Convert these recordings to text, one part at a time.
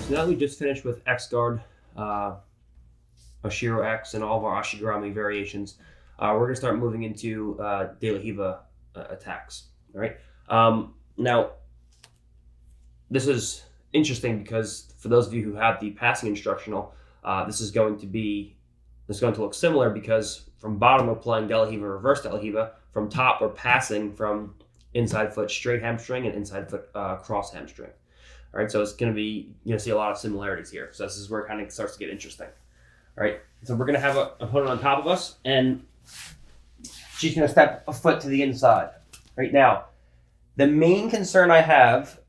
So now we just finished with X guard, Oshiro X, and all of our Ashigarami variations. We're going to start moving into De La Hiva attacks. All right. Now, this is interesting because for those of you who have the passing instructional, this is going to look similar because from bottom we're playing De La Hiva, reverse De La Hiva. From top we're passing from inside foot straight hamstring and inside foot cross hamstring. All right, so it's going to be, see a lot of similarities here. So this is where it kind of starts to get interesting. All right, so we're going to have an opponent on top of us, and she's going to step a foot to the inside. Right now, the main concern I have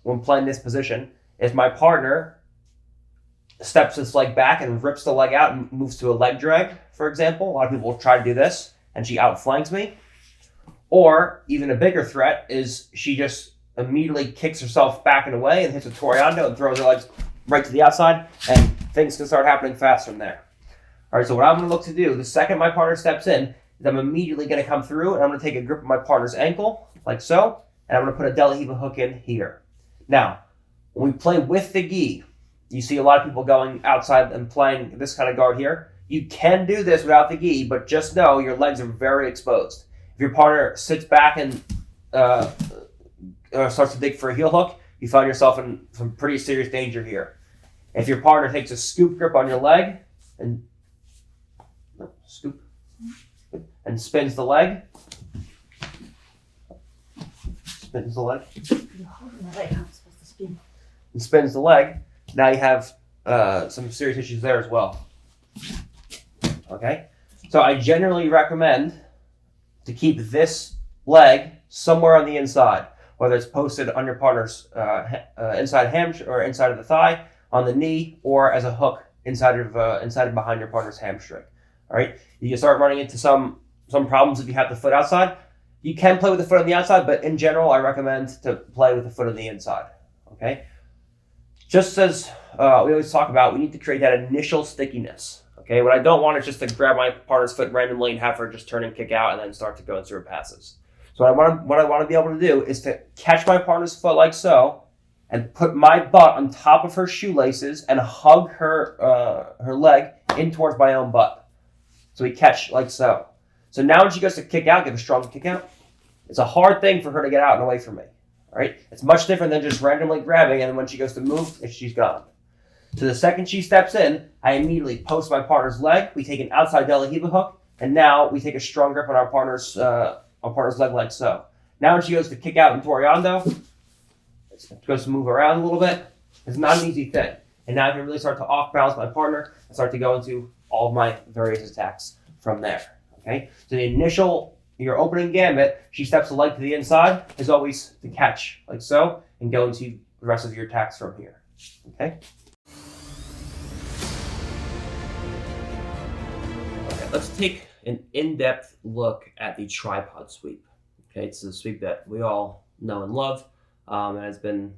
when playing this position is my partner steps his leg back and rips the leg out and moves to a leg drag, for example. A lot of people will try to do this, and she outflanks me. Or, even a bigger threat, is she just immediately kicks herself back and away and hits a Toriando and throws her legs right to the outside, and things can start happening fast from there. All right, so what I'm going to look to do, the second my partner steps in, is I'm immediately going to come through, and I'm going to take a grip of my partner's ankle, like so, and I'm going to put a De La Hiva hook in here. Now, when we play with the gi, you see a lot of people going outside and playing this kind of guard here. You can do this without the gi, but just know your legs are very exposed. If your partner sits back and starts to dig for a heel hook, you find yourself in some pretty serious danger here. If your partner takes a scoop grip on your leg and spins the leg, now you have some serious issues there as well. Okay, so I generally recommend to keep this leg somewhere on the inside, whether it's posted on your partner's inside hamstring or inside of the thigh, on the knee, or as a hook inside and behind your partner's hamstring. All right, you can start running into some problems if you have the foot outside. You can play with the foot on the outside, but in general, I recommend to play with the foot on the inside. Okay, just as we always talk about, we need to create that initial stickiness. Okay, what I don't want is just to grab my partner's foot randomly and have her just turn and kick out and then start to go into her passes. So what I want to be able to do is to catch my partner's foot like so, and put my butt on top of her shoelaces and hug her leg in towards my own butt. So we catch like so. So now when she goes to kick out, give a strong kick out. It's a hard thing for her to get out and away from me. All right, it's much different than just randomly grabbing, and then when she goes to move, she's gone. So the second she steps in, I immediately post my partner's leg. We take an outside De La Hiva hook, and now we take a strong grip on our partner's leg like so. Now when she goes to kick out in Toriando, it goes to move around a little bit. It's not an easy thing. And now I can really start to off-balance my partner and start to go into all of my various attacks from there. Okay? So your opening gambit, she steps the leg to the inside, is always to catch like so, and go into the rest of your attacks from here. Okay? Let's take an in-depth look at the tripod sweep. Okay, it's a sweep that we all know and love, and has been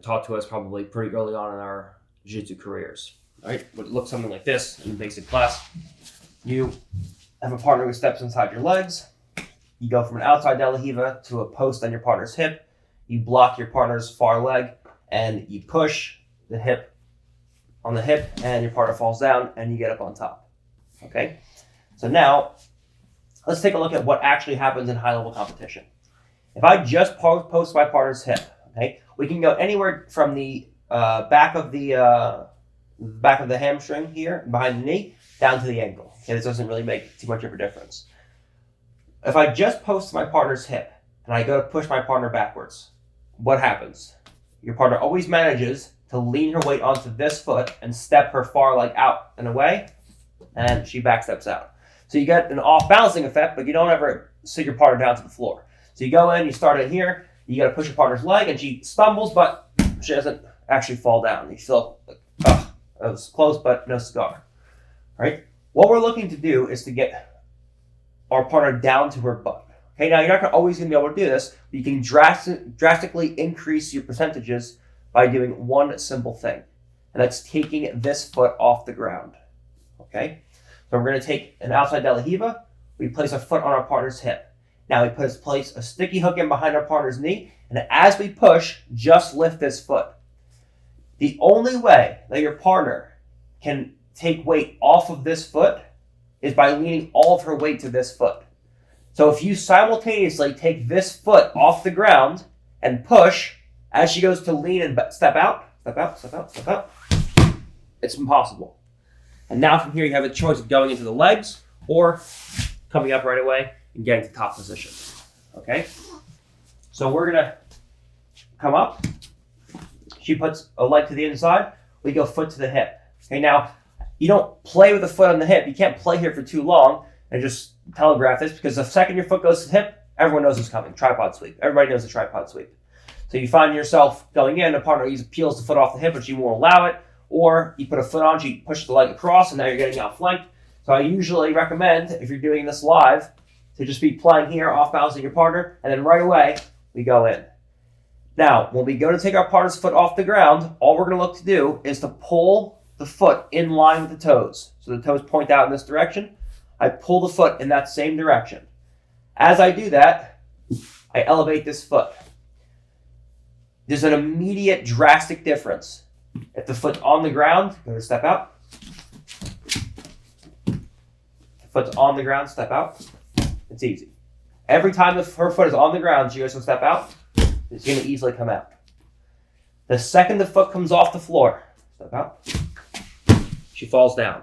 taught to us probably pretty early on in our jiu-jitsu careers. All right, but it looks something like this in basic class. You have a partner who steps inside your legs. You go from an outside De La Hiva to a post on your partner's hip. You block your partner's far leg, and you push the hip on the hip, and your partner falls down, and you get up on top. Okay? So now, let's take a look at what actually happens in high-level competition. If I just post my partner's hip, okay, we can go anywhere from the back of the hamstring here, behind the knee, down to the ankle. Okay, this doesn't really make too much of a difference. If I just post my partner's hip and I go to push my partner backwards, what happens? Your partner always manages to lean her weight onto this foot and step her far leg out and away, and she backsteps out. So you get an off-balancing effect, but you don't ever sit your partner down to the floor. So you go in, you start in here, you got to push your partner's leg, and she stumbles, but she doesn't actually fall down. You feel like, that was close, but no cigar. All right? What we're looking to do is to get our partner down to her butt. Okay, now you're not always going to be able to do this, but you can drastically increase your percentages by doing one simple thing, and that's taking this foot off the ground. Okay? So we're going to take an outside De La Hiva. We place a foot on our partner's hip. Now we place a sticky hook in behind our partner's knee, and as we push, just lift this foot. The only way that your partner can take weight off of this foot is by leaning all of her weight to this foot. So if you simultaneously take this foot off the ground and push as she goes to lean and step out, it's impossible. And now from here you have a choice of going into the legs or coming up right away and getting to top position. Okay? So we're gonna come up. She puts a leg to the inside. We go foot to the hip. Okay, now you don't play with the foot on the hip. You can't play here for too long and just telegraph this, because the second your foot goes to the hip, everyone knows it's coming. Tripod sweep. Everybody knows the tripod sweep. So you find yourself going in, the partner either peels the foot off the hip, but she won't allow it, or you put a foot on, she pushes the leg across, and now you're getting outflanked. So I usually recommend, if you're doing this live, to just be playing here, off balancing your partner, and then right away, we go in. Now, when we go to take our partner's foot off the ground, all we're going to look to do is to pull the foot in line with the toes. So the toes point out in this direction. I pull the foot in that same direction. As I do that, I elevate this foot. There's an immediate drastic difference. If the foot's on the ground, go to step out. The foot's on the ground, step out. It's easy. Every time her foot is on the ground, she goes to step out, it's going to easily come out. The second the foot comes off the floor, step out, she falls down.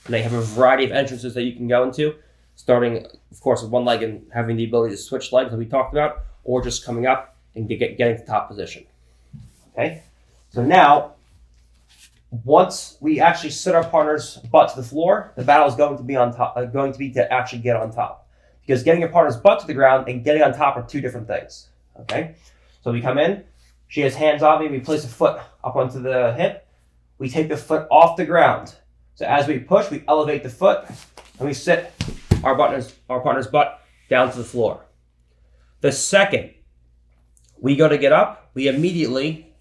And they have a variety of entrances that you can go into, starting, of course, with one leg and having the ability to switch legs that we talked about, or just coming up and getting to top position. Okay? So now, once we actually sit our partner's butt to the floor, the battle is going to be to actually get on top. Because getting your partner's butt to the ground and getting on top are two different things. Okay? So we come in, she has hands on me, we place a foot up onto the hip, we take the foot off the ground. So as we push, we elevate the foot, and we sit our partner's butt down to the floor. The second we go to get up, we immediately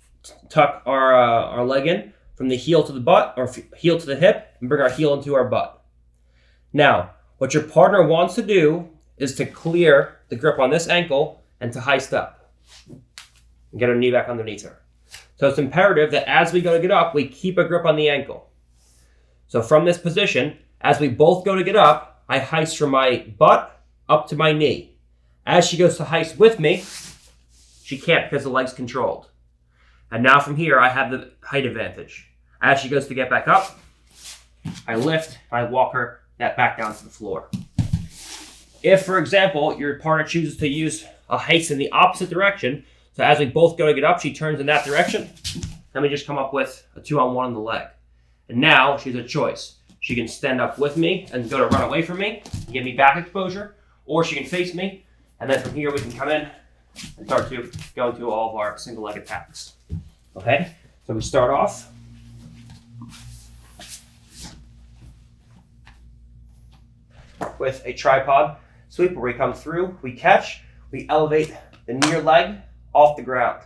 tuck our leg in from the heel to the butt, or heel to the hip, and bring our heel into our butt. Now, what your partner wants to do is to clear the grip on this ankle and to heist up and get her knee back underneath her. So it's imperative that as we go to get up, we keep a grip on the ankle. So from this position, as we both go to get up, I heist from my butt up to my knee. As she goes to heist with me, she can't because the leg's controlled. And now from here, I have the height advantage. As she goes to get back up, I lift, I walk her back down to the floor. If, for example, your partner chooses to use a heist in the opposite direction, so as we both go to get up, she turns in that direction, then we just come up with a 2-on-1 on the leg. And now she has a choice. She can stand up with me and go to run away from me, and give me back exposure, or she can face me, and then from here we can come in and start to go into all of our single leg attacks. Okay? So we start off. With a tripod sweep where we come through, we catch, we elevate the near leg off the ground.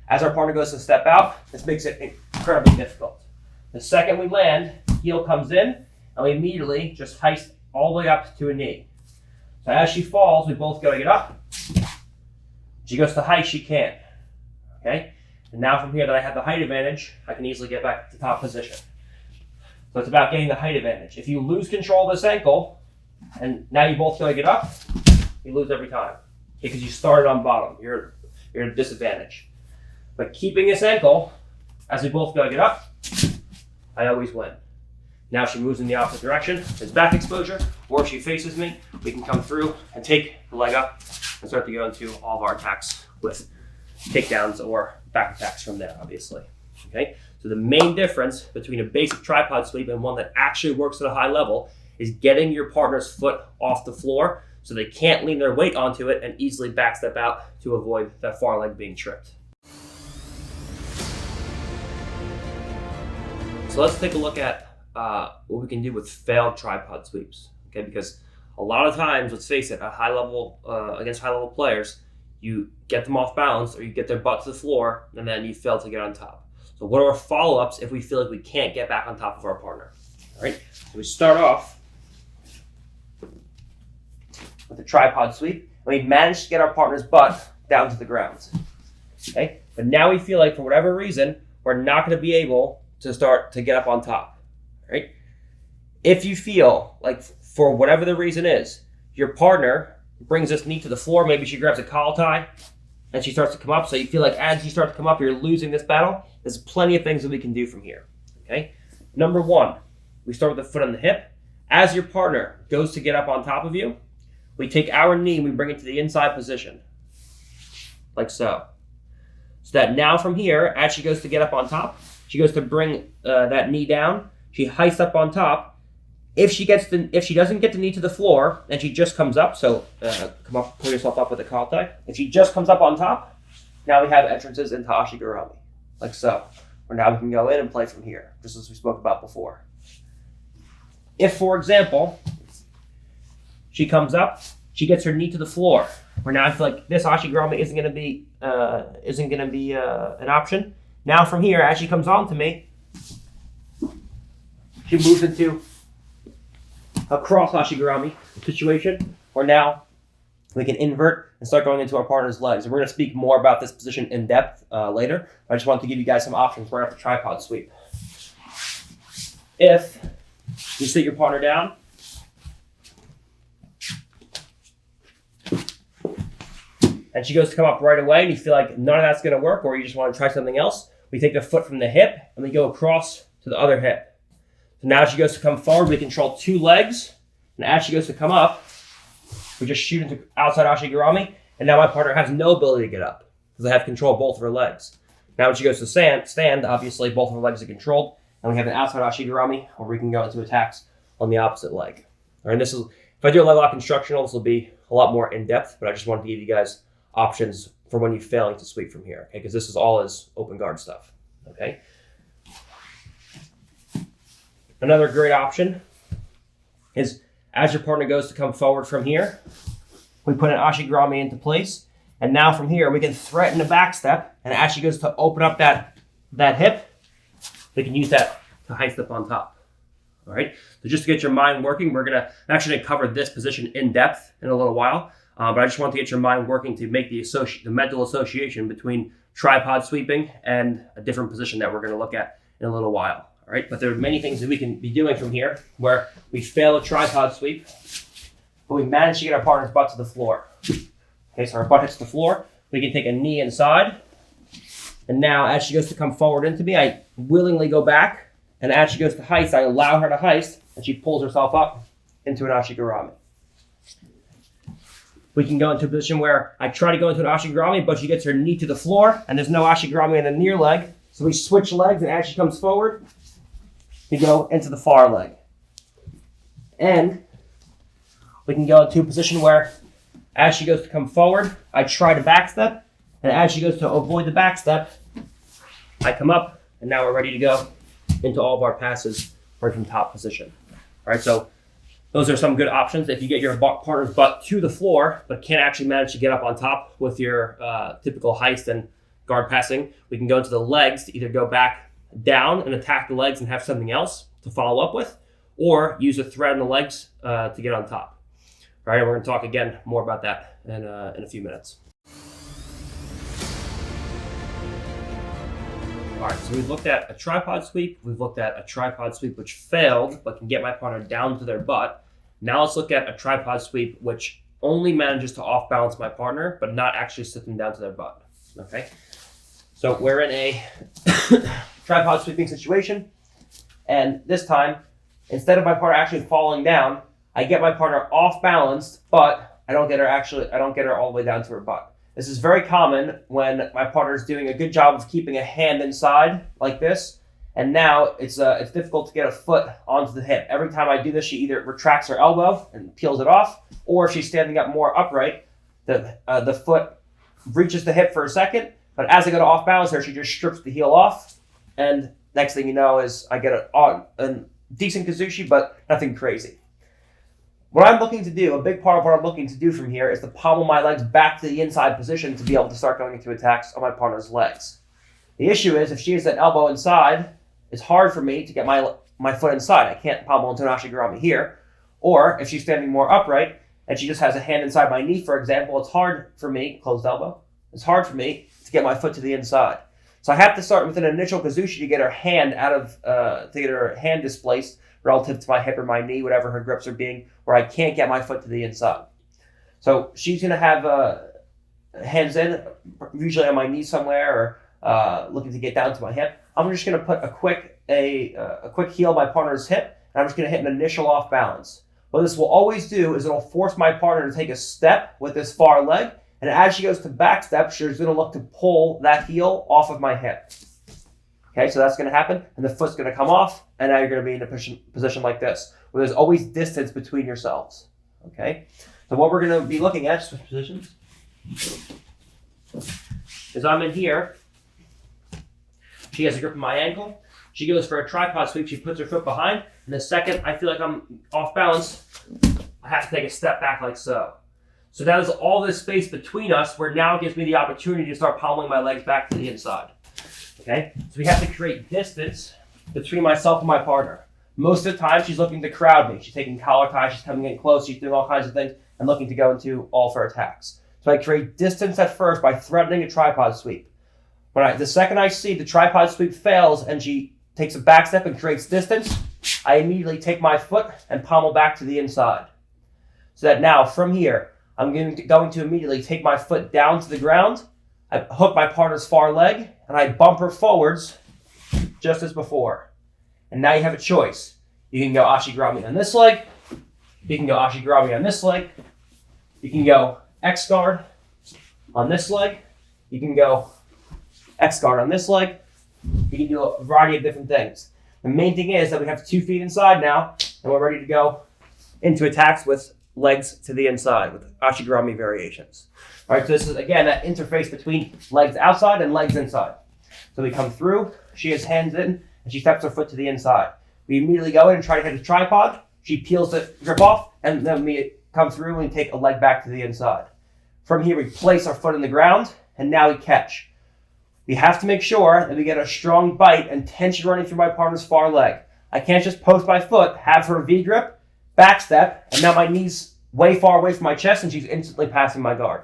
As our partner goes to step out, this makes it incredibly difficult. The second we land, heel comes in, and we immediately just heist all the way up to a knee. So as she falls, we both go to get up. She goes to heist, she can't. Okay? And now from here that I have the height advantage, I can easily get back to top position. So it's about getting the height advantage. If you lose control of this ankle, and now you both go to get up, you lose every time. Because you started on bottom. You're at a disadvantage. But keeping this ankle, as we both go to get up, I always win. Now she moves in the opposite direction, there's back exposure, or if she faces me, we can come through and take the leg up and start to go into all of our attacks with takedowns or back attacks from there, obviously. Okay? So the main difference between a basic tripod sweep and one that actually works at a high level is getting your partner's foot off the floor so they can't lean their weight onto it and easily backstep out to avoid that far leg being tripped. So let's take a look at what we can do with failed tripod sweeps. Okay, because a lot of times, let's face it, at high level against high level players, you get them off balance or you get their butt to the floor and then you fail to get on top. So what are our follow-ups if we feel like we can't get back on top of our partner? All right, so we start off with a tripod sweep, and we manage to get our partner's butt down to the ground. Okay, but now we feel like for whatever reason, we're not going to be able to start to get up on top, right? If you feel like, for whatever the reason is, your partner brings this knee to the floor, maybe she grabs a collar tie and she starts to come up, so you feel like as you start to come up, you're losing this battle, there's plenty of things that we can do from here, okay? Number one, we start with the foot on the hip. As your partner goes to get up on top of you, we take our knee and we bring it to the inside position, like so. So that now from here, as she goes to get up on top, she goes to bring that knee down, she heists up on top. If she doesn't get the knee to the floor and she just comes up, so come up, pull yourself up with a collar tie. If she just comes up on top, now we have entrances into Ashigurami, like so. Where now we can go in and play from here, just as we spoke about before. If, for example, she comes up, she gets her knee to the floor, where now I feel like this Ashigurami isn't going to be an option. Now from here, as she comes on to me, she moves into a cross Ashigurami situation, where now we can invert and start going into our partner's legs. And we're going to speak more about this position in depth later. I just wanted to give you guys some options right off the tripod sweep. If you sit your partner down, and she goes to come up right away, and you feel like none of that's going to work, or you just want to try something else, we take the foot from the hip, and we go across to the other hip. So now as she goes to come forward, we control two legs, and as she goes to come up, we just shoot into outside Ashigurami, and now my partner has no ability to get up, because I have control of both of her legs. Now when she goes to stand, obviously both of her legs are controlled, and we have an outside Ashigurami, where we can go into attacks on the opposite leg. All right, and this is, if I do a leg lock instructional, this will be a lot more in-depth, but I just wanted to give you guys options for when you're failing to sweep from here, okay? Because this is all is open guard stuff, okay? Another great option is as your partner goes to come forward from here, we put an Ashigurami into place, and now from here we can threaten a back step, and as she goes to open up that hip, we can use that to heist up on top. All right, so just to get your mind working, we're gonna actually cover this position in depth in a little while, but I just want to get your mind working to make the mental association between tripod sweeping and a different position that we're gonna look at in a little while. All right, but there are many things that we can be doing from here where we fail a tripod sweep, but we manage to get our partner's butt to the floor. Okay, so our butt hits the floor, we can take a knee inside, and now as she goes to come forward into me, I willingly go back, and as she goes to heist, I allow her to heist, and she pulls herself up into an Ashigurami. We can go into a position where I try to go into an Ashigurami, but she gets her knee to the floor, and there's no Ashigurami in the near leg, so we switch legs, and as she comes forward, we go into the far leg. And we can go into a position where as she goes to come forward, I try to backstep, and as she goes to avoid the backstep, I come up, and now we're ready to go into all of our passes right from top position. All right, so those are some good options. If you get your partner's butt to the floor, but can't actually manage to get up on top with your typical heist and guard passing, we can go into the legs to either go back down and attack the legs and have something else to follow up with, or use a thread in the legs to get on top. All right, we're going to talk again more about that in a few minutes. All right, so we've looked at a tripod sweep. We've looked at a tripod sweep which failed, but can get my partner down to their butt. Now let's look at a tripod sweep which only manages to off-balance my partner, but not actually sit them down to their butt, okay? So we're in a tripod sweeping situation, and this time, instead of my partner actually falling down, I get my partner off balanced, but I don't get her all the way down to her butt. This is very common when my partner is doing a good job of keeping a hand inside like this, and now it's difficult to get a foot onto the hip. Every time I do this, she either retracts her elbow and peels it off, or if she's standing up more upright, the foot reaches the hip for a second, but as I go to off balance her, she just strips the heel off, and next thing you know is I get a decent kazushi, but nothing crazy. What I'm looking to do, a big part of what I'm looking to do from here is to pommel my legs back to the inside position to be able to start going into attacks on my partner's legs. The issue is if she has that elbow inside, it's hard for me to get my foot inside. I can't pommel into an Ashigurami here. Or if she's standing more upright and she just has a hand inside my knee, for example, it's hard for me, closed elbow, it's hard for me to get my foot to the inside. So I have to start with an initial kazushi to get her hand to get her hand displaced relative to my hip or my knee, whatever her grips are being, where I can't get my foot to the inside. So she's going to have hands in, usually on my knee somewhere, or looking to get down to my hip. I'm just going to put a quick heel on my partner's hip, and I'm just going to hit an initial off balance. What this will always do is it'll force my partner to take a step with this far leg, and as she goes to back step, she's going to look to pull that heel off of my hip. Okay, so that's going to happen, and the foot's going to come off, and now you're going to be in a position like this, where there's always distance between yourselves. Okay, so what we're going to be looking at, switch positions, is I'm in here. She has a grip on my ankle. She goes for a tripod sweep. She puts her foot behind. And the second I feel like I'm off balance, I have to take a step back like so. So that is all this space between us where now it gives me the opportunity to start pummeling my legs back to the inside. Okay? So we have to create distance between myself and my partner. Most of the time, she's looking to crowd me. She's taking collar ties. She's coming in close. She's doing all kinds of things and looking to go into all for attacks. So I create distance at first by threatening a tripod sweep. The second I see the tripod sweep fails and she takes a back step and creates distance, I immediately take my foot and pommel back to the inside. So that now, from here, I'm going to immediately take my foot down to the ground, I hook my partner's far leg, and I bump her forwards just as before. And now you have a choice. You can go ashigarami on this leg, you can go ashigarami on this leg, you can go X guard on this leg, you can go X guard on this leg. You can do a variety of different things. The main thing is that we have 2 feet inside now, and we're ready to go into attacks with legs to the inside with ashigarami variations. All right, so this is, again, that interface between legs outside and legs inside. So we come through, she has hands in, and she steps her foot to the inside. We immediately go in and try to hit a tripod. She peels the grip off, and then we come through and take a leg back to the inside. From here, we place our foot in the ground, and now we catch. We have to make sure that we get a strong bite and tension running through my partner's far leg. I can't just post my foot, have her V-grip, back step, and now my knee's way far away from my chest and she's instantly passing my guard.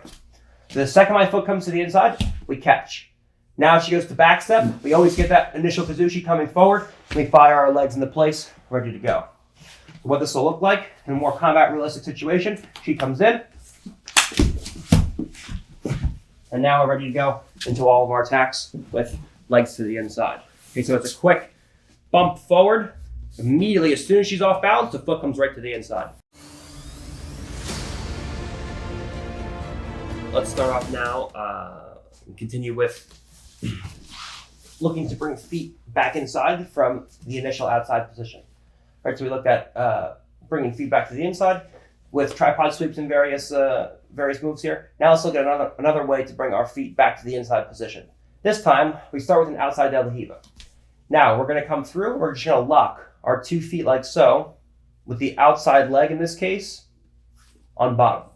So the second my foot comes to the inside, we catch. Now she goes to back step. We always get that initial kazushi coming forward. And we fire our legs into place, ready to go. What this will look like in a more combat realistic situation, she comes in, and now we're ready to go into all of our attacks with legs to the inside. Okay, so it's a quick bump forward. Immediately, as soon as she's off balance, the foot comes right to the inside. Let's start off now and continue with looking to bring feet back inside from the initial outside position. All right, so we looked at bringing feet back to the inside with tripod sweeps and various moves here. Now let's look at another way to bring our feet back to the inside position. This time, we start with an outside de la riva. Now, we're going to come through, we're just going to lock our 2 feet like so, with the outside leg in this case, on bottom.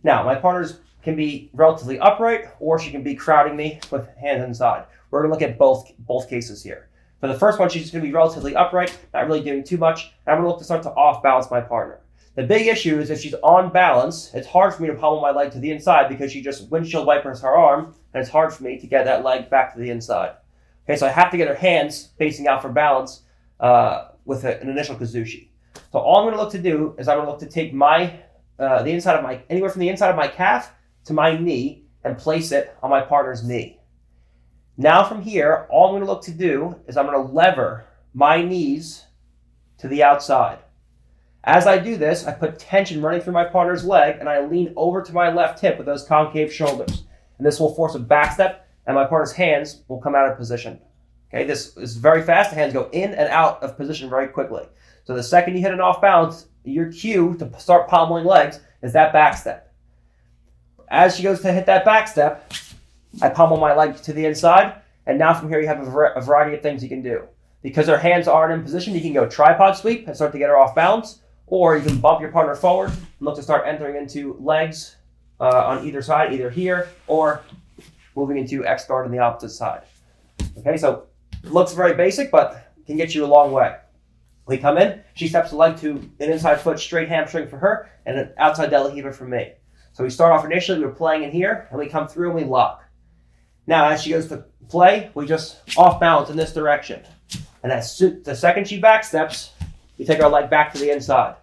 Now, my partners can be relatively upright, or she can be crowding me with hands inside. We're going to look at both cases here. For the first one, she's going to be relatively upright, not really doing too much, and I'm going to look to start to off-balance my partner. The big issue is if she's on balance, it's hard for me to pommel my leg to the inside because she just windshield wipers her arm, and it's hard for me to get that leg back to the inside. Okay, so I have to get her hands facing out for balance with an initial kazushi. So all I'm going to look to do is I'm going to look to take anywhere from the inside of my calf to my knee and place it on my partner's knee. Now from here, all I'm going to look to do is I'm going to lever my knees to the outside. As I do this, I put tension running through my partner's leg and I lean over to my left hip with those concave shoulders. And this will force a back step and my partner's hands will come out of position. Okay, this is very fast. The hands go in and out of position very quickly. So the second you hit an off balance, your cue to start pommeling legs is that back step. As she goes to hit that back step, I pommel my leg to the inside. And now from here you have a variety of things you can do. Because her hands aren't in position, you can go tripod sweep and start to get her off balance. Or you can bump your partner forward and look to start entering into legs on either side, either here or moving into X guard on the opposite side. Okay, so it looks very basic, but can get you a long way. We come in, she steps the leg to an inside foot, straight hamstring for her, and an outside de la riva for me. So we start off initially, we're playing in here, and we come through and we lock. Now, as she goes to play, we just off balance in this direction. And the second she back steps, we take our leg back to the inside.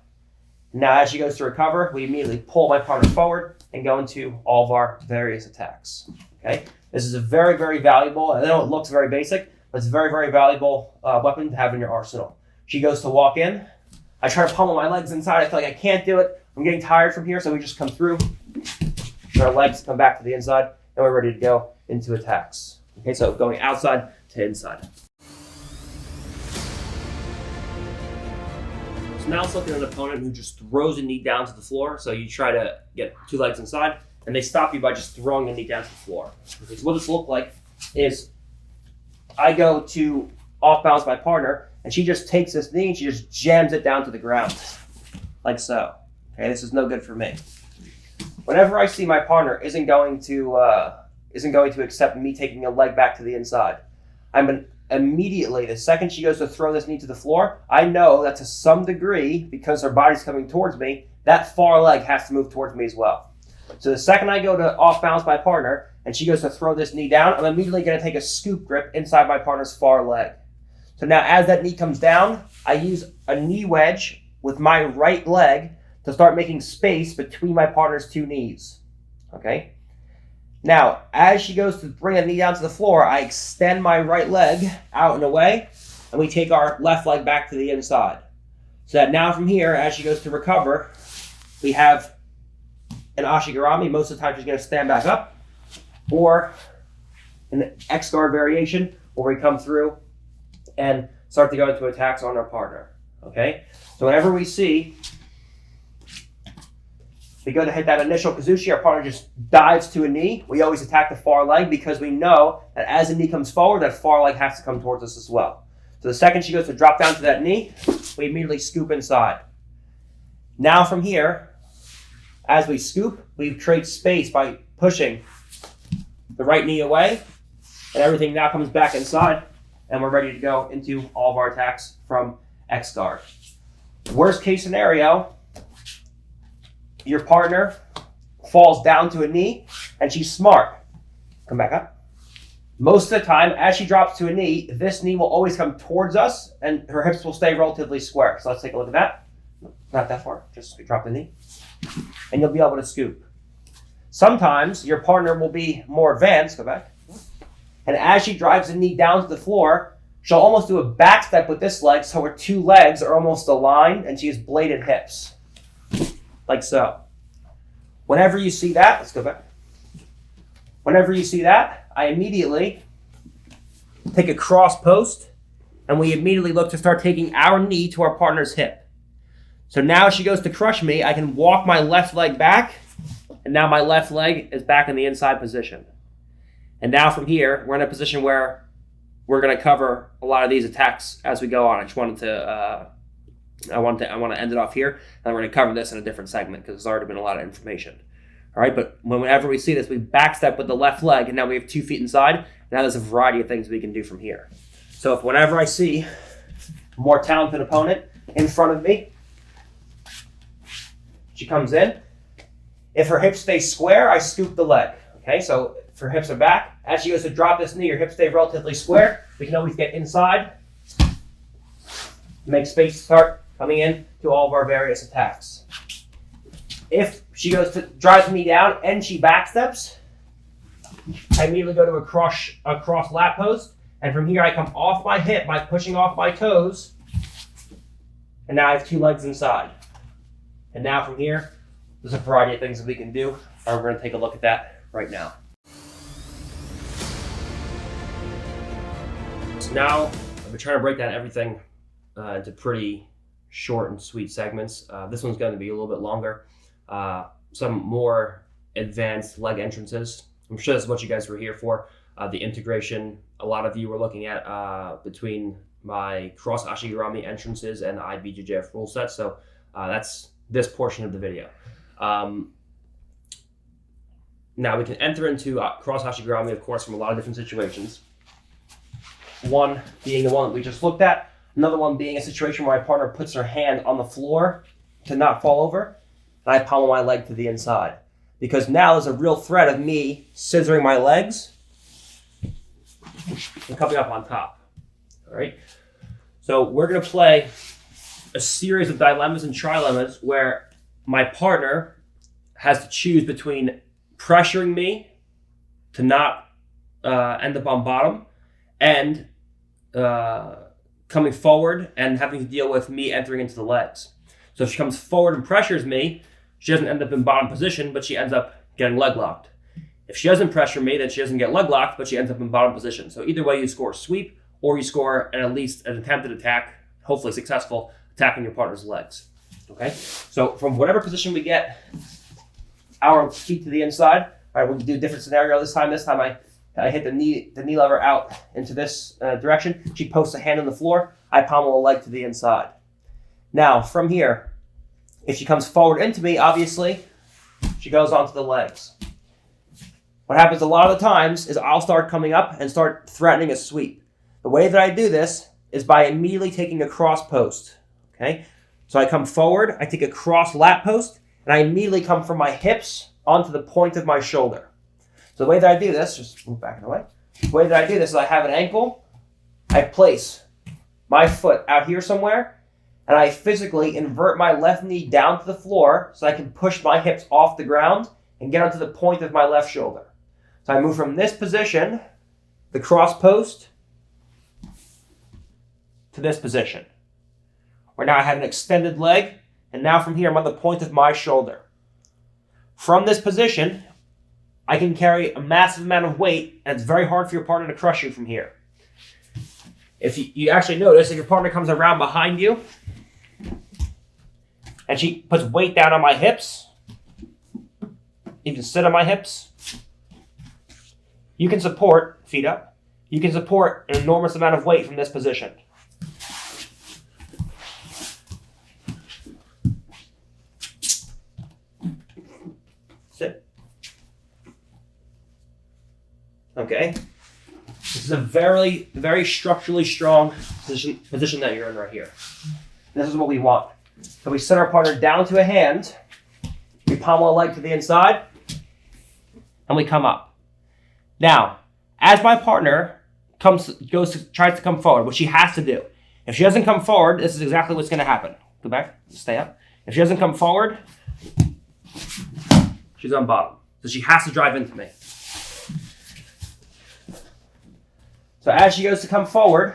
Now, as she goes to recover, we immediately pull my partner forward and go into all of our various attacks. Okay, this is a very, very valuable, I know it looks very basic, but it's a very, very valuable weapon to have in your arsenal. She goes to walk in. I try to pummel my legs inside. I feel like I can't do it. I'm getting tired from here, so we just come through. Our legs come back to the inside, and we're ready to go into attacks. Okay, so going outside to inside. So now let's look at an opponent who just throws a knee down to the floor. So you try to get two legs inside, and they stop you by just throwing a knee down to the floor. Okay, so what this looks like is I go to off balance my partner, and she just takes this knee and she just jams it down to the ground, like so. Okay, this is no good for me. Whenever I see my partner isn't going to accept me taking a leg back to the inside, immediately, the second she goes to throw this knee to the floor, I know that to some degree, because her body's coming towards me, that far leg has to move towards me as well. So the second I go to off balance my partner and she goes to throw this knee down, I'm immediately going to take a scoop grip inside my partner's far leg. So now as that knee comes down, I use a knee wedge with my right leg to start making space between my partner's two knees. Okay? Now, as she goes to bring a knee down to the floor, I extend my right leg out and away, and we take our left leg back to the inside. So that now from here, as she goes to recover, we have an ashigarami. Most of the time she's going to stand back up, or an X guard variation where we come through and start to go into attacks on our partner. Okay? So whenever we see we go to hit that initial kazushi, our partner just dives to a knee. We always attack the far leg because we know that as the knee comes forward, that far leg has to come towards us as well. So the second she goes to drop down to that knee, we immediately scoop inside. Now from here, as we scoop, we trade space by pushing the right knee away, and everything now comes back inside, and we're ready to go into all of our attacks from X guard. Worst case scenario, your partner falls down to a knee, and she's smart. Come back up. Most of the time, as she drops to a knee, this knee will always come towards us, and her hips will stay relatively square. So let's take a look at that. Not that far, just drop the knee. And you'll be able to scoop. Sometimes your partner will be more advanced, go back. And as she drives the knee down to the floor, she'll almost do a back step with this leg, so her two legs are almost aligned, and she has bladed hips. Like so. Whenever you see that, let's go back. Whenever you see that, I immediately take a cross post, and we immediately look to start taking our knee to our partner's hip. So now as she goes to crush me, I can walk my left leg back, and now my left leg is back in the inside position. And now from here, we're in a position where we're going to cover a lot of these attacks as we go on. I just wanted to I want to end it off here, and we're going to cover this in a different segment because there's already been a lot of information. All right, but whenever we see this, we backstep with the left leg, and now we have 2 feet inside. Now there's a variety of things we can do from here. So if whenever I see a more talented opponent in front of me, she comes in. If her hips stay square, I scoop the leg. Okay, so if her hips are back, as she goes to drop this knee, your hips stay relatively square. We can always get inside, make space to start coming in to all of our various attacks. If she goes to drive me down and she backsteps, I immediately go to a cross lat pose, and from here I come off my hip by pushing off my toes, and now I have 2 legs inside. And now from here, there's a variety of things that we can do, and we're going to take a look at that right now. So now, I've been trying to break down everything into pretty short and sweet segments. This one's going to be a little bit longer. Some more advanced leg entrances. I'm sure that's what you guys were here for. The integration a lot of you were looking at between my cross ashigarami entrances and IBJJF rule set. So that's this portion of the video. Now we can enter into cross ashigarami, of course, from a lot of different situations. One being the one that we just looked at. Another one being a situation where my partner puts her hand on the floor to not fall over, and I pommel my leg to the inside. Because now there's a real threat of me scissoring my legs and coming up on top. All right. So we're going to play a series of dilemmas and trilemmas where my partner has to choose between pressuring me to not end up on bottom and coming forward and having to deal with me entering into the legs. So if she comes forward and pressures me, she doesn't end up in bottom position, but she ends up getting leg locked. If she doesn't pressure me, then she doesn't get leg locked, but she ends up in bottom position. So either way, you score a sweep or you score at least an attempted attack, hopefully successful, attacking your partner's legs. Okay? So from whatever position we get, our feet to the inside. All right, we can do a different scenario this time. This time I hit the knee lever out into this direction. She posts a hand on the floor. I pommel a leg to the inside. Now, from here, if she comes forward into me, obviously, she goes onto the legs. What happens a lot of the times is I'll start coming up and start threatening a sweep. The way that I do this is by immediately taking a cross post. Okay? So I come forward, I take a cross lat post, and I immediately come from my hips onto the point of my shoulder. So the way that I do this, just move back in the way. The way that I do this is I have an ankle, I place my foot out here somewhere, and I physically invert my left knee down to the floor so I can push my hips off the ground and get onto the point of my left shoulder. So I move from this position, the cross post, to this position, where now I have an extended leg, and now from here I'm on the point of my shoulder. From this position, I can carry a massive amount of weight, and it's very hard for your partner to crush you from here. If you actually notice, if your partner comes around behind you, and she puts weight down on my hips, you can sit on my hips, you can support, feet up, you can support an enormous amount of weight from this position. Sit. Okay. This is a very, very structurally strong position that you're in right here. This is what we want. So we set our partner down to a hand, we pommel a leg to the inside, and we come up. Now, as my partner tries to come forward, which she has to do. If she doesn't come forward, this is exactly what's going to happen. Go back, stay up. If she doesn't come forward, she's on bottom. So she has to drive into me. So as she goes to come forward,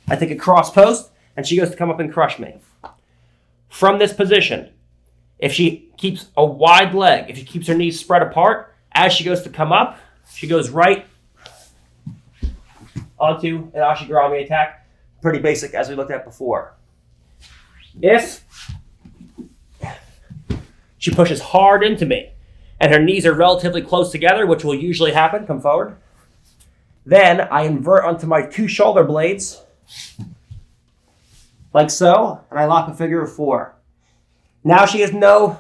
I take a cross post, and she goes to come up and crush me. From this position, if she keeps a wide leg, if she keeps her knees spread apart, as she goes to come up, she goes right onto an ashigarami attack. Pretty basic, as we looked at before. If she pushes hard into me, and her knees are relatively close together, which will usually happen, come forward, then I invert onto my two shoulder blades, like so, and I lock a figure of 4. Now she has no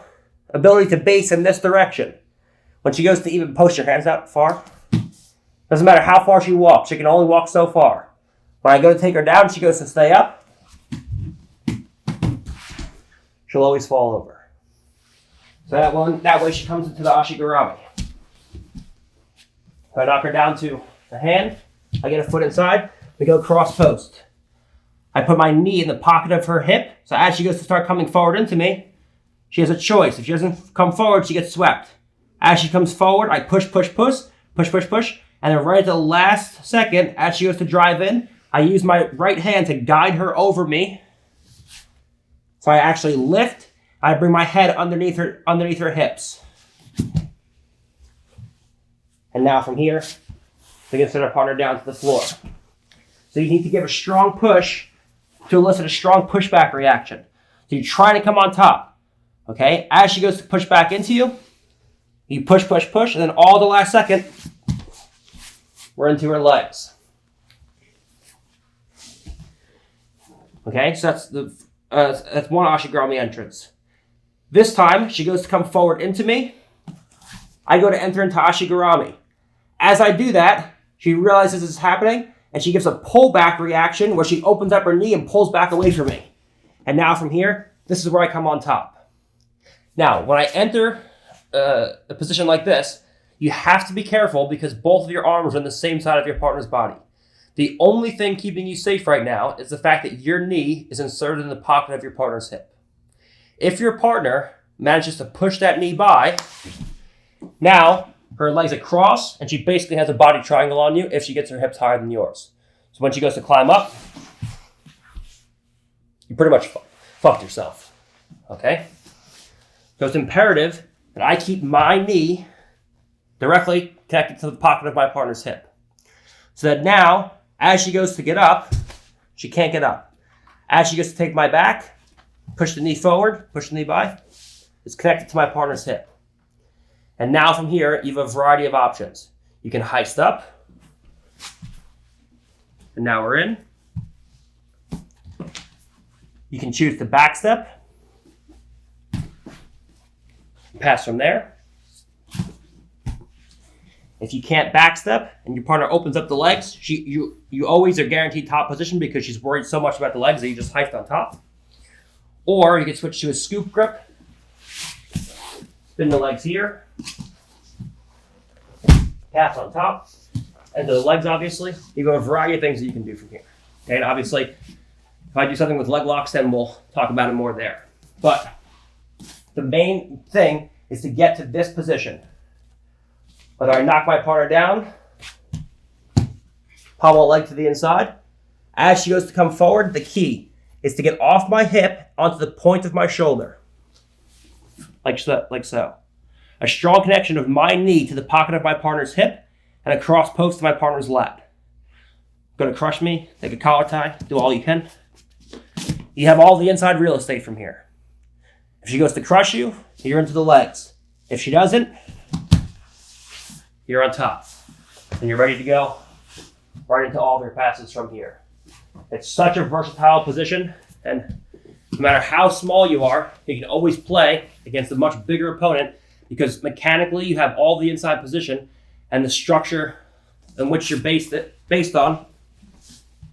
ability to base in this direction. When she goes to even post her hands out far, doesn't matter how far she walks, she can only walk so far. When I go to take her down, she goes to stay up, she'll always fall over. So that way she comes into the ashigarami. If I knock her down to the hand, I get a foot inside, we go cross post. I put my knee in the pocket of her hip, so as she goes to start coming forward into me, she has a choice. If she doesn't come forward, she gets swept. As she comes forward, I push, and then right at the last second, as she goes to drive in, I use my right hand to guide her over me. So I actually lift, I bring my head underneath her hips. And now from here, we can set our partner down to the floor. So you need to give a strong push to elicit a strong pushback reaction. So you're trying to come on top. Okay? As she goes to push back into you, you push, and then all the last second, we're into her legs. Okay? So that's one ashigarami entrance. This time, she goes to come forward into me. I go to enter into ashigarami. As I do that, she realizes this is happening, and she gives a pullback reaction where she opens up her knee and pulls back away from me. And now from here, this is where I come on top. Now, when I enter a position like this, You have to be careful because both of your arms are on the same side of your partner's body. The only thing keeping you safe right now is the fact that your knee is inserted in the pocket of your partner's hip. If your partner manages to push that knee by, now her legs across and she basically has a body triangle on you if she gets her hips higher than yours. So when she goes to climb up, you pretty much fucked yourself. Okay? So it's imperative that I keep my knee directly connected to the pocket of my partner's hip. So that now, as she goes to get up, she can't get up. As she goes to take my back, push the knee forward, push the knee by, it's connected to my partner's hip. And now from here, you have a variety of options. You can heist up. And now we're in. You can choose to back step. Pass from there. If you can't backstep and your partner opens up the legs, you always are guaranteed top position because she's worried so much about the legs that you just heist on top. Or you can switch to a scoop grip. Spin the legs here. Pass on top. And the legs, obviously. You have a variety of things that you can do from here. Okay, and obviously, if I do something with leg locks, then we'll talk about it more there. But the main thing is to get to this position. Whether I knock my partner down, pommel a leg to the inside. As she goes to come forward, the key is to get off my hip onto the point of my shoulder. Like so. A strong connection of my knee to the pocket of my partner's hip and a cross post to my partner's lat. Going to crush me, take a collar tie, do all you can. You have all the inside real estate from here. If she goes to crush you, you're into the legs. If she doesn't, you're on top. And you're ready to go right into all of your passes from here. It's such a versatile position, and no matter how small you are, you can always play against a much bigger opponent because mechanically you have all the inside position and the structure in which you're based on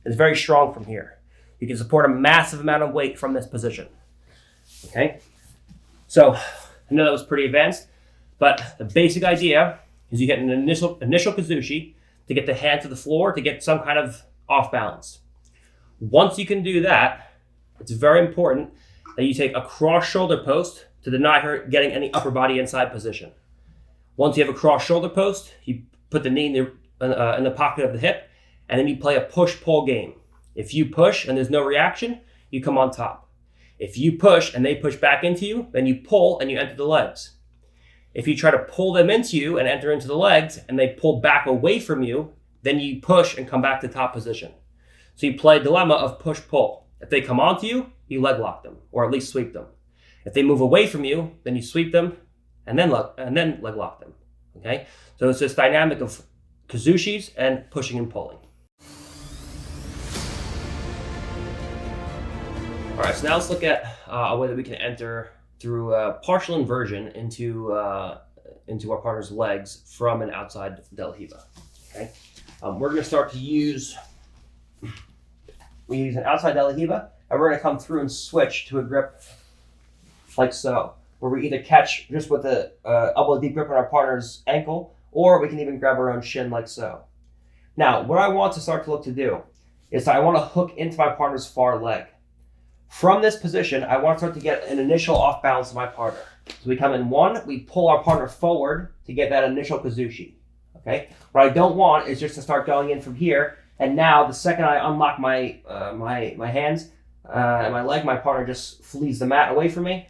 is very strong from here. You can support a massive amount of weight from this position. Okay? So, I know that was pretty advanced, but the basic idea is you get an initial kazushi to get the hand to the floor to get some kind of off balance. Once you can do that, it's very important that you take a cross shoulder post to deny her getting any upper body inside position. Once you have a cross shoulder post, you put the knee in the pocket of the hip, and then you play a push-pull game. If you push and there's no reaction, you come on top. If you push and they push back into you, then you pull and you enter the legs. If you try to pull them into you and enter into the legs and they pull back away from you, then you push and come back to top position. So you play a dilemma of push-pull. If they come onto you, you leg lock them, or at least sweep them. If they move away from you, then you sweep them and then leg lock them. Okay? So it's this dynamic of kazushis and pushing and pulling. All right, so now let's look at a way that we can enter through a partial inversion into our partner's legs from an outside De La Riva. Okay, we're going to start to use an outside De La Riva, and we're going to come through and switch to a grip like so, where we either catch just with the elbow deep grip on our partner's ankle, or we can even grab our own shin like so. Now, what I want to start to look to do is I want to hook into my partner's far leg. From this position, I want to start to get an initial off balance of my partner. So we come in one, we pull our partner forward to get that initial kazushi. Okay. What I don't want is just to start going in from here, and now the second I unlock my my hands and my leg, my partner just flees the mat away from me,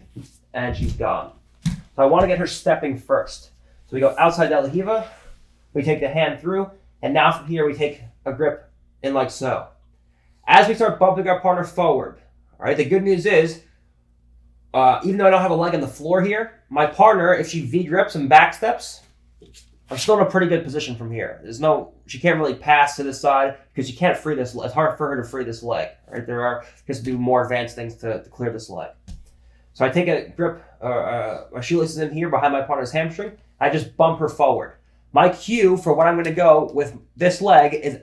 and she's gone. So I want to get her stepping first. So we go outside De La Riva, we take the hand through, and now from here we take a grip in like so. As we start bumping our partner forward, all right, the good news is, even though I don't have a leg on the floor here, my partner, if she V-grips and back steps, I'm still in a pretty good position from here. She can't really pass to this side because she can't free this. It's hard for her to free this leg. Right? She has to do more advanced things to clear this leg. So I take a grip, my shoelaces in here behind my partner's hamstring. I just bump her forward. My cue for when I'm going to go with this leg is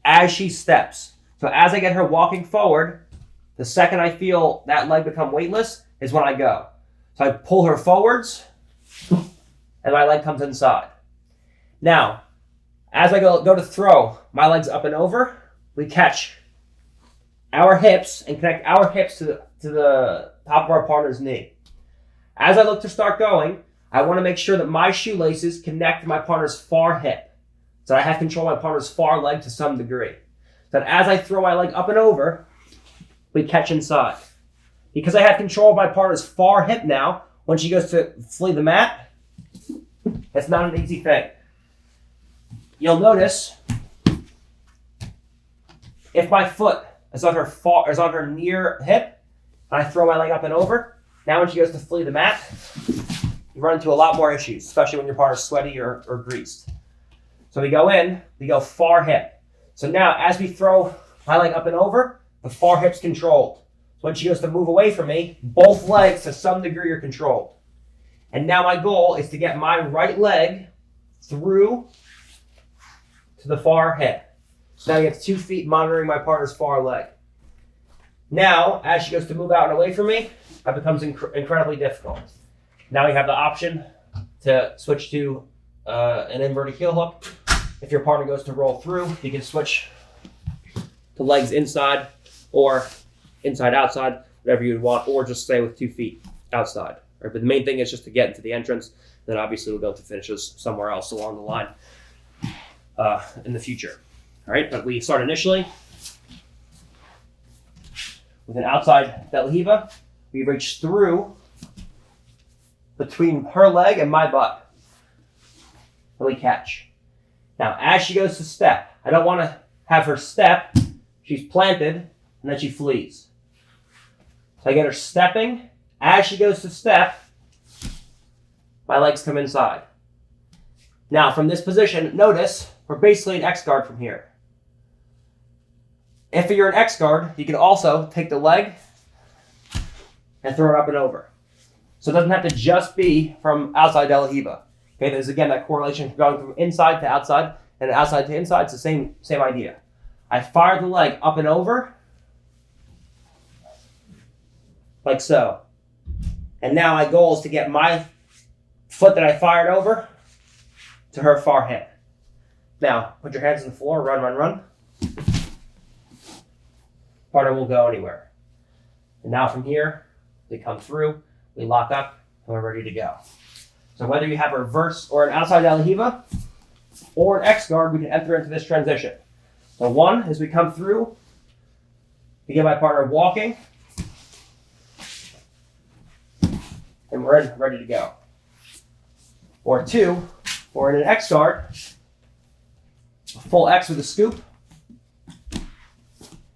as she steps. So as I get her walking forward, the second I feel that leg become weightless is when I go. So I pull her forwards, and my leg comes inside. Now, as I go to throw my legs up and over, we catch our hips and connect our hips to the top of our partner's knee. As I look to start going, I want to make sure that my shoelaces connect to my partner's far hip, so I have control of my partner's far leg to some degree. So that as I throw my leg up and over, we catch inside. Because I have control of my partner's far hip now, when she goes to flee the mat, it's not an easy thing. You'll notice if my foot is on her near hip, and I throw my leg up and over, now when she goes to flee the mat, you run into a lot more issues, especially when your partner's sweaty or greased. So we go in, we go far hip. So now as we throw my leg up and over, the far hip's controlled. So when she goes to move away from me, both legs to some degree are controlled. And now my goal is to get my right leg through to the far hip. So now you have 2 feet monitoring my partner's far leg. Now, as she goes to move out and away from me, that becomes incredibly difficult. Now you have the option to switch to an inverted heel hook. If your partner goes to roll through, you can switch the legs inside or inside outside, whatever you would want, or just stay with 2 feet outside. Right? But the main thing is just to get into the entrance. Then obviously we'll go to finishes somewhere else along the line in the future. All right, but we start initially with an outside De La Riva. We reach through between her leg and my butt. And we catch. Now, as she goes to step, I don't want to have her step. She's planted, and then she flees. So I get her stepping. As she goes to step, my legs come inside. Now, from this position, notice we're basically an X guard from here. If you're an X guard, you can also take the leg and throw it up and over. So it doesn't have to just be from outside De La Riva. Okay, there's again that correlation going from inside to outside and outside to inside. It's the same idea. I fire the leg up and over, like so. And now my goal is to get my foot that I fired over to her far hip. Now, put your hands on the floor, run, run, run. Partner won't go anywhere. And now from here, we come through, we lock up, and we're ready to go. So whether you have a reverse or an outside De La Riva or an X guard, we can enter into this transition. So one, as we come through, we get my partner walking, and we're in, ready to go. Or two, we're in an X guard, a full X with a scoop.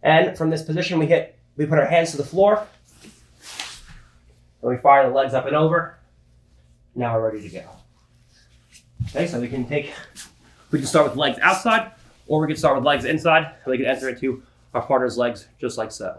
And from this position, we put our hands to the floor, and we fire the legs up and over. Now we're ready to go. Okay, so we can start with legs outside, or we can start with legs inside, and we can enter into our partner's legs just like so.